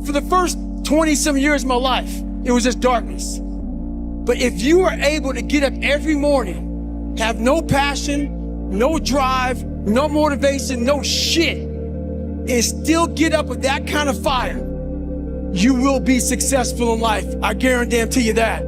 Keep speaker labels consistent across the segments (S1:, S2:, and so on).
S1: For the first 20-some years of my life, it was just darkness. But if you are able to get up every morning, have no passion, no drive, no motivation, no shit, and still get up with that kind of fire, you will be successful in life. I guarantee you that.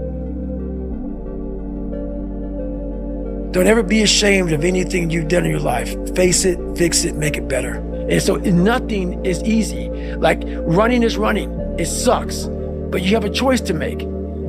S1: Don't ever be ashamed of anything you've done in your life. Face it, fix it, make it better. And so nothing is easy. Like running is running. It sucks, but you have a choice to make.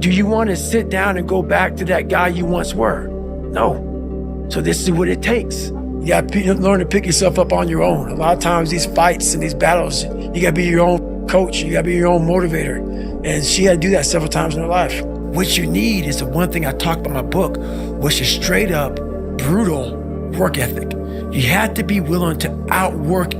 S1: Do you want to sit down and go back to that guy you once were? No. So this is what it takes. You got to learn to pick yourself up on your own. A lot of times these fights and these battles, you got to be your own coach. You got to be your own motivator. And she had to do that several times in her life. What you need is the one thing I talked about in my book, which is straight up, brutal work ethic. You have to be willing to outwork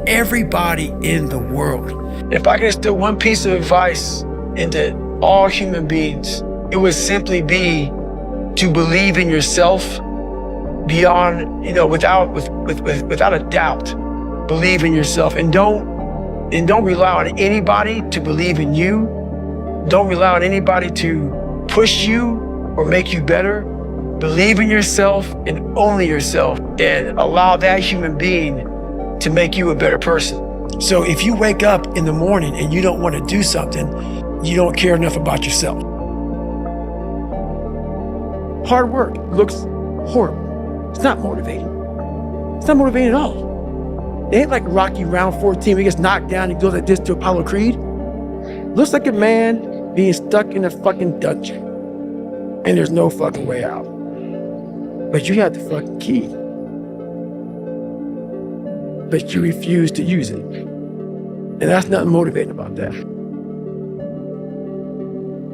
S1: everybody in the world. If I could instill one piece of advice into all human beings, it would simply be to believe in yourself beyond, without a doubt. Believe in yourself and don't rely on anybody to believe in you. Don't rely on anybody to push you or make you better. Believe in yourself and only yourself, and allow that human being to make you a better person. So if you wake up in the morning and you don't want to do something, you don't care enough about yourself. Hard work looks horrible. It's not motivating. It's not motivating at all. It ain't like Rocky round 14 where he gets knocked down and goes like this to Apollo Creed. Looks like a man being stuck in a fucking dungeon and there's no fucking way out. But you have the fucking key. But you refuse to use it. And that's nothing motivating about that.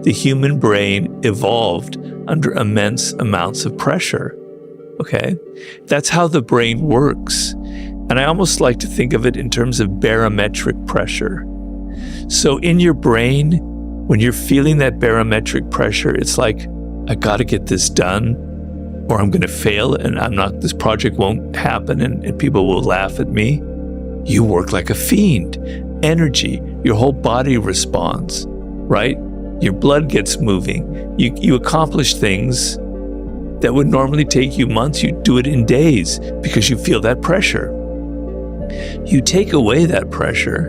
S2: The human brain evolved under immense amounts of pressure, okay? That's how the brain works. And I almost like to think of it in terms of barometric pressure. So in your brain, when you're feeling that barometric pressure, it's like, I gotta get this done, or I'm gonna fail and this project won't happen and people will laugh at me. You work like a fiend. Energy, your whole body responds, right? Your blood gets moving. You accomplish things that would normally take you months. You do it in days because you feel that pressure. You take away that pressure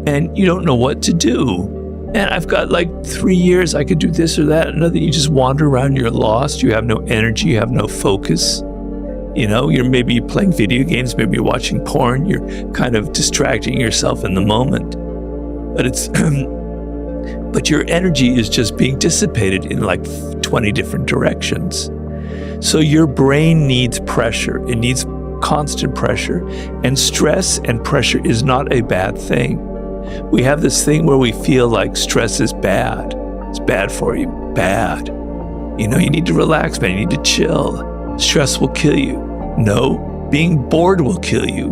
S2: and you don't know what to do. And I've got like 3 years, I could do this or that. Another, you just wander around, you're lost. You have no energy, you have no focus. You're maybe playing video games, maybe you're watching porn. You're kind of distracting yourself in the moment. But your energy is just being dissipated in like 20 different directions. So your brain needs pressure. It needs constant pressure. And stress and pressure is not a bad thing. We have this thing where we feel like stress is bad. It's bad for you. Bad. You need to relax, man. You need to chill. Stress will kill you. No, being bored will kill you.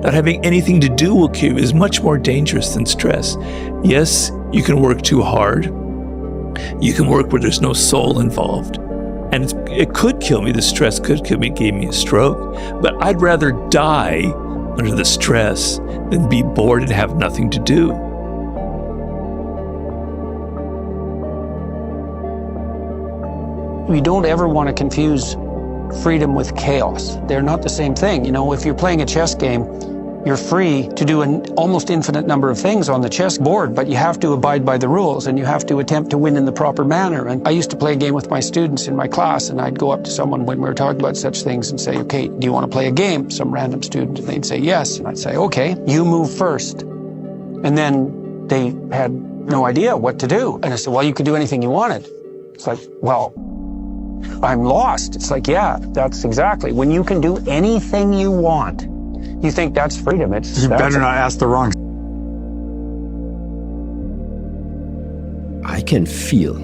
S2: Not having anything to do will kill you. Is much more dangerous than stress. Yes, you can work too hard. You can work where there's no soul involved. And it could kill me. The stress could kill me, gave me a stroke. But I'd rather die under the stress than be bored and have nothing to do.
S3: We don't ever want to confuse freedom with chaos. They're not the same thing. If you're playing a chess game, you're free to do an almost infinite number of things on the chess board, but you have to abide by the rules and you have to attempt to win in the proper manner. And I used to play a game with my students in my class, and I'd go up to someone when we were talking about such things and say, okay, do you want to play a game? Some random student, and they'd say yes. And I'd say, okay, you move first. And then they had no idea what to do. And I said, well, you could do anything you wanted. It's like, well, I'm lost. It's like, yeah, that's exactly. When you can do anything you want, you think that's freedom. You better not ask the wrong.
S4: I can feel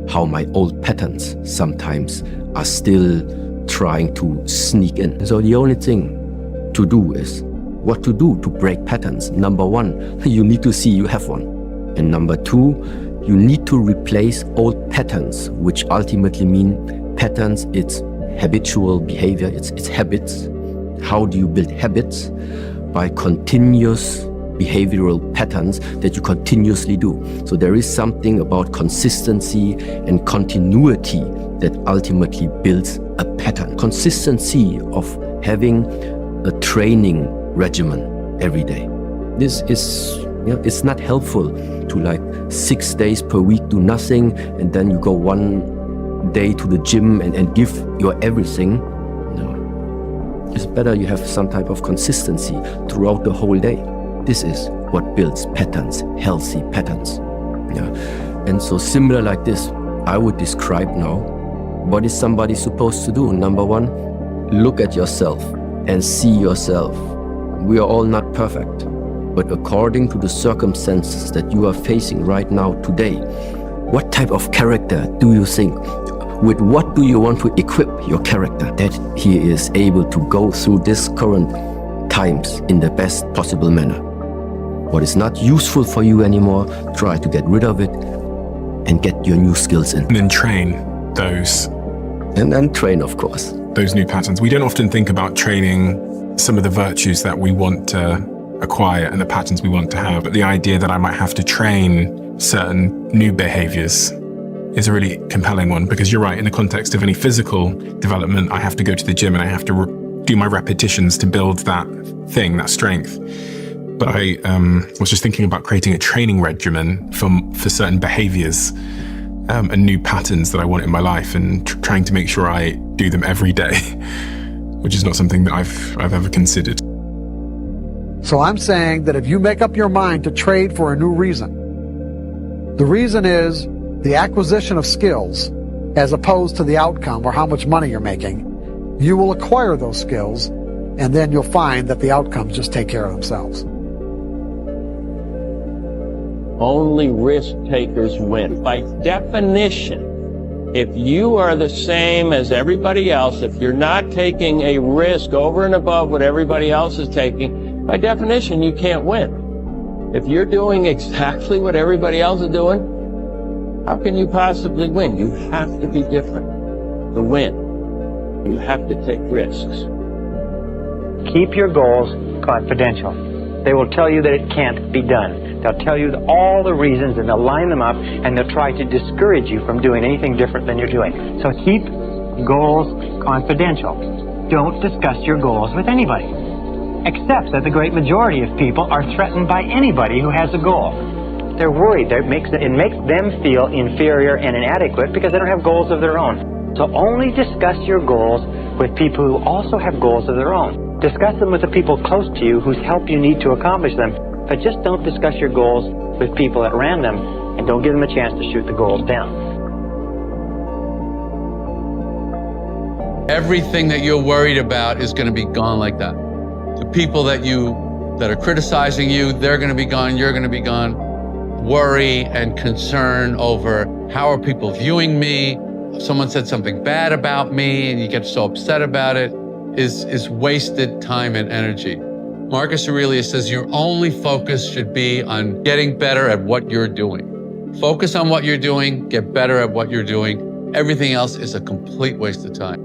S4: how my old patterns sometimes are still trying to sneak in. So the only thing to do is what to do to break patterns. Number one, you need to see you have one. And number two, you need to replace old patterns, which ultimately mean patterns, it's habitual behavior, it's habits. How do you build habits? By continuous behavioral patterns that you continuously do. So there is something about consistency and continuity that ultimately builds a pattern. Consistency of having a training regimen every day. This is, it's not helpful to like 6 days per week do nothing and then you go one day to the gym and give your everything. No. It's better you have some type of consistency throughout the whole day. This is what builds patterns, healthy patterns. And so similar like this, I would describe now, what is somebody supposed to do? Number one, look at yourself and see yourself. We are all not perfect, but according to the circumstances that you are facing right now today, what type of character do you think? With what do you want to equip your character that he is able to go through this current times in the best possible manner? What is not useful for you anymore, try to get rid of it and get your new skills in.
S5: And then train those.
S4: And then train, of course.
S5: Those new patterns. We don't often think about training some of the virtues that we want to acquire and the patterns we want to have. But the idea that I might have to train certain new behaviors is a really compelling one, because you're right, in the context of any physical development, I have to go to the gym and I have to do my repetitions to build that thing, that strength. But I was just thinking about creating a training regimen for certain behaviors and new patterns that I want in my life, and trying to make sure I do them every day, which is not something that I've ever considered.
S6: So I'm saying that if you make up your mind to trade for a new reason, the reason is the acquisition of skills as opposed to the outcome or how much money you're making, you will acquire those skills, and then you'll find that the outcomes just take care of themselves.
S7: Only risk takers win. By definition, if you are the same as everybody else, if you're not taking a risk over and above what everybody else is taking, by definition, you can't win. If you're doing exactly what everybody else is doing, how can you possibly win? You have to be different to win. You have to take risks.
S8: Keep your goals confidential. They will tell you that it can't be done. They'll tell you all the reasons, and they'll line them up, and they'll try to discourage you from doing anything different than you're doing. So keep goals confidential. Don't discuss your goals with anybody, except that the great majority of people are threatened by anybody who has a goal. They're worried. It makes them feel inferior and inadequate because they don't have goals of their own. So only discuss your goals with people who also have goals of their own. Discuss them with the people close to you whose help you need to accomplish them, but just don't discuss your goals with people at random, and don't give them a chance to shoot the goals down.
S9: Everything that you're worried about is going to be gone like that. The people that are criticizing you, they're going to be gone, you're going to be gone. Worry and concern over how are people viewing me, someone said something bad about me and you get so upset about it, is wasted time and energy. Marcus Aurelius says your only focus should be on getting better at what you're doing. Focus on what you're doing, get better at what you're doing. Everything else is a complete waste of time.